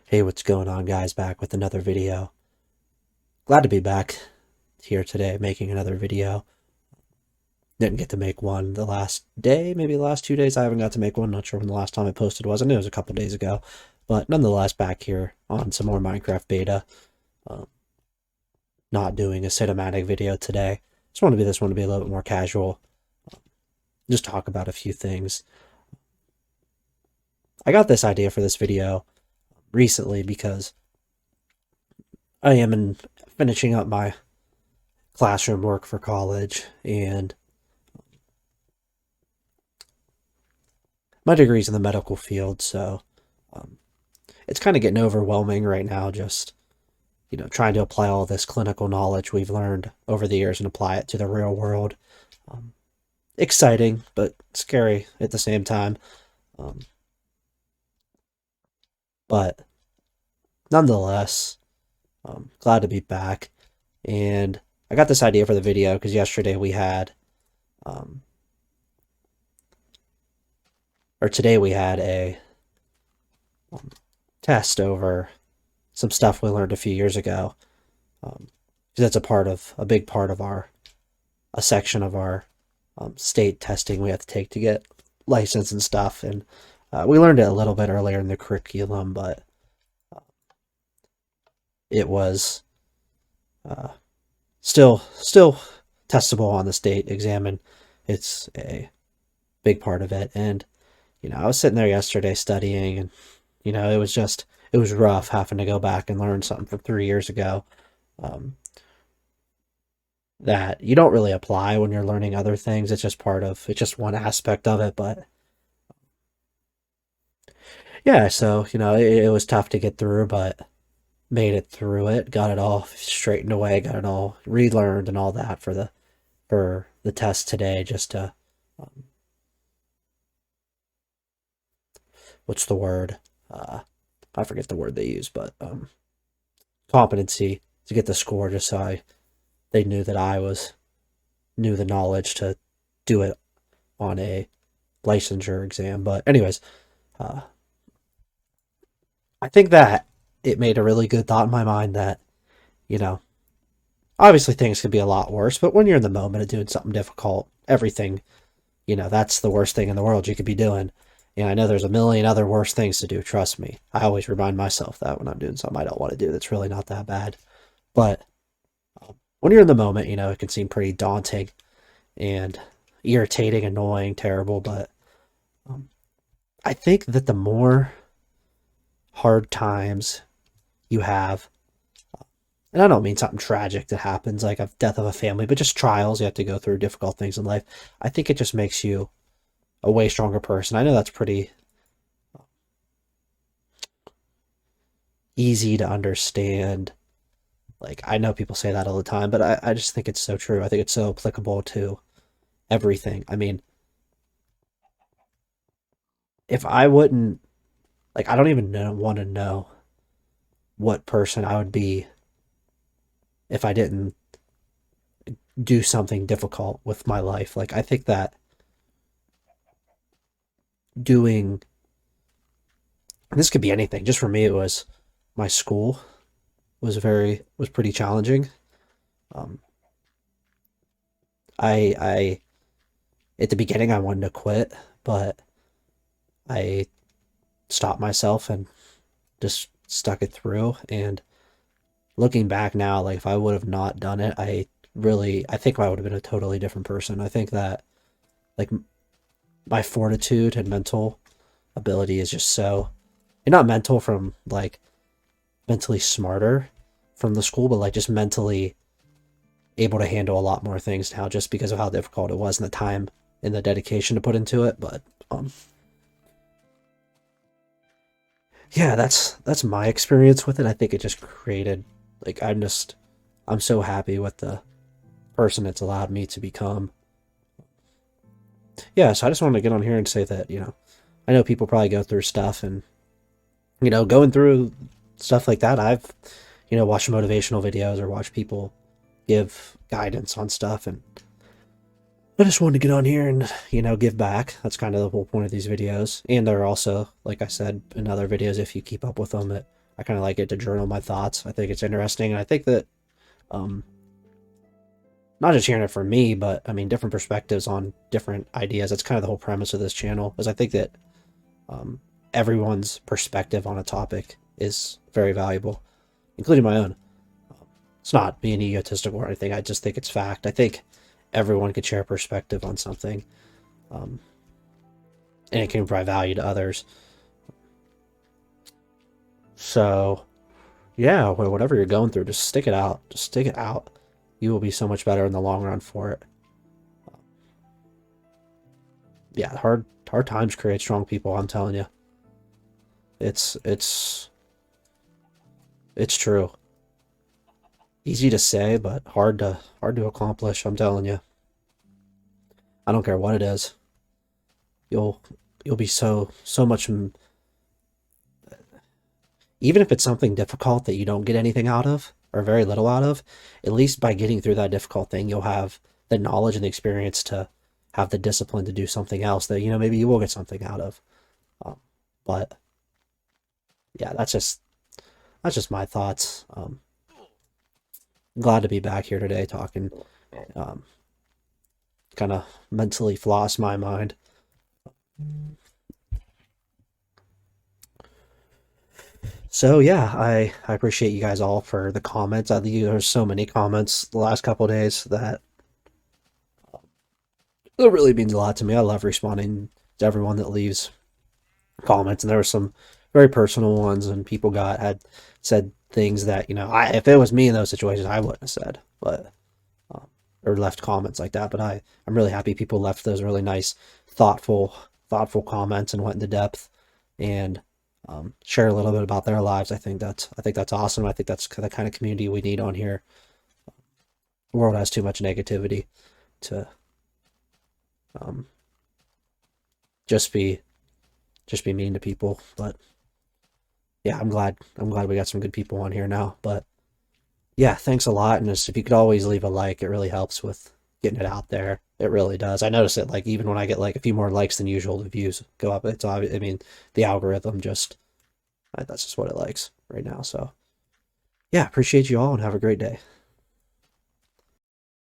Hey, what's going on, guys? Back with another video. Glad to be back here today making another video. Didn't get to make one the last day, maybe the last 2 days. I haven't got to make one. Not sure when the last time I posted was. I knew it was a couple days ago. But nonetheless, back here on some more Minecraft beta. Um, Not doing a cinematic video today. Just want to be this one to be a little bit more casual. Just talk about a few things. I got this idea for this video recently because I am finishing up my classroom work for college, and my degree's in the medical field, so um, it's kind of getting overwhelming right now, just, trying to apply all this clinical knowledge we've learned over the years and apply it to the real world. Um, Exciting, but scary at the same time. Um, but nonetheless, glad to be back. And I got this idea for the video because yesterday we had, um, or today we had a um, test over some stuff we learned a few years ago. Um, 'Cause that's a big part of a section of our state testing we have to take to get license and stuff. And we learned it a little bit earlier in the curriculum, but uh, it was uh, still testable on the state exam, and it's a big part of it. And I was sitting there yesterday studying, and it was rough having to go back and learn something from 3 years ago. Um, that you don't really apply when you're learning other things. It's just one aspect of it. But yeah, so, it was tough to get through, but made it through it, got it all straightened away, got it all relearned and all that for the test today, just to, um, what's the word? I forget the word they use, but competency to get the score, just so they knew that knew the knowledge to do it on a licensure exam. But anyways, uh, I think that it made a really good thought in my mind that, you know, obviously things could be a lot worse, but when you're in the moment of doing something difficult, everything, that's the worst thing in the world you could be doing. And I know there's a million other worse things to do, trust me. I always remind myself that when I'm doing something I don't want to do that's really not that bad. But when you're in the moment, it can seem pretty daunting and irritating, annoying, terrible. But um, I think that the more hard times you have, and I don't mean something tragic that happens like a death of a family, but just trials you have to go through, difficult things in life, I think it just makes you a way stronger person. I know that's pretty easy to understand. Like, I know people say that all the time, but I just think it's so true. I think it's so applicable to everything. I mean, if I wouldn't, like, I don't even want to know what person I would be if I didn't do something difficult with my life. Like, I think that doing, this could be anything. Just for me, it was my school was pretty challenging. Um, I at the beginning I wanted to quit, but I stopped myself and just stuck it through. And looking back now, like, if I would have not done it, I think I would have been a totally different person. I think that, like, my fortitude and mental ability is just so, and not mental from like mentally smarter from the school, but like just mentally able to handle a lot more things now, just because of how difficult it was and the time and the dedication to put into it. But yeah, that's my experience with it. I think it just created, like, I'm so happy with the person it's allowed me to become. Yeah, so I just wanted to get on here and say that, I know people probably go through stuff, and, going through stuff like that, I've, watched motivational videos or watched people give guidance on stuff, and I just wanted to get on here and, give back. That's kind of the whole point of these videos. And there are also, like I said in other videos, if you keep up with them, it I kind of like it to journal my thoughts. I think it's interesting, and I think that um, not just hearing it from me, but I mean different perspectives on different ideas. That's kind of the whole premise of this channel. Is I think that um, everyone's perspective on a topic is very valuable, including my own. It's not being egotistical or anything. I just think it's fact. I think everyone could share perspective on something, um, and it can provide value to others. So yeah, whatever you're going through, just stick it out. Just stick it out. You will be so much better in the long run for it. Yeah, hard times create strong people. I'm telling you, it's it's it's true. Easy to say, but hard to accomplish. I'm telling you. I don't care what it is. You'll you'll be so much. Even if it's something difficult that you don't get anything out of or very little out of, at least by getting through that difficult thing, you'll have the knowledge and the experience to have the discipline to do something else that maybe you will get something out of. Um, but yeah, that's just my thoughts. Glad to be back here today talking. Um, kind of mentally floss my mind. So yeah, I appreciate you guys all for the comments. I think there's so many comments the last couple of days that it really means a lot to me. I love responding to everyone that leaves comments, and there were some very personal ones, and people got had said things that if it was me in those situations, I wouldn't have said, but um, or left comments like that. But I'm really happy people left those really nice, thoughtful comments and went into depth and share a little bit about their lives. I think that's awesome. I think that's the kind of community we need on here. The world has too much negativity to um, just be just be mean to people. But yeah, I'm glad we got some good people on here now. But yeah, thanks a lot. And just if you could always leave a like, it really helps with getting it out there. It really does. I notice it like even when I get like a few more likes than usual, the views go up. It's obvious. I mean, the algorithm just that's just what it likes right now. So yeah, appreciate you all and have a great day.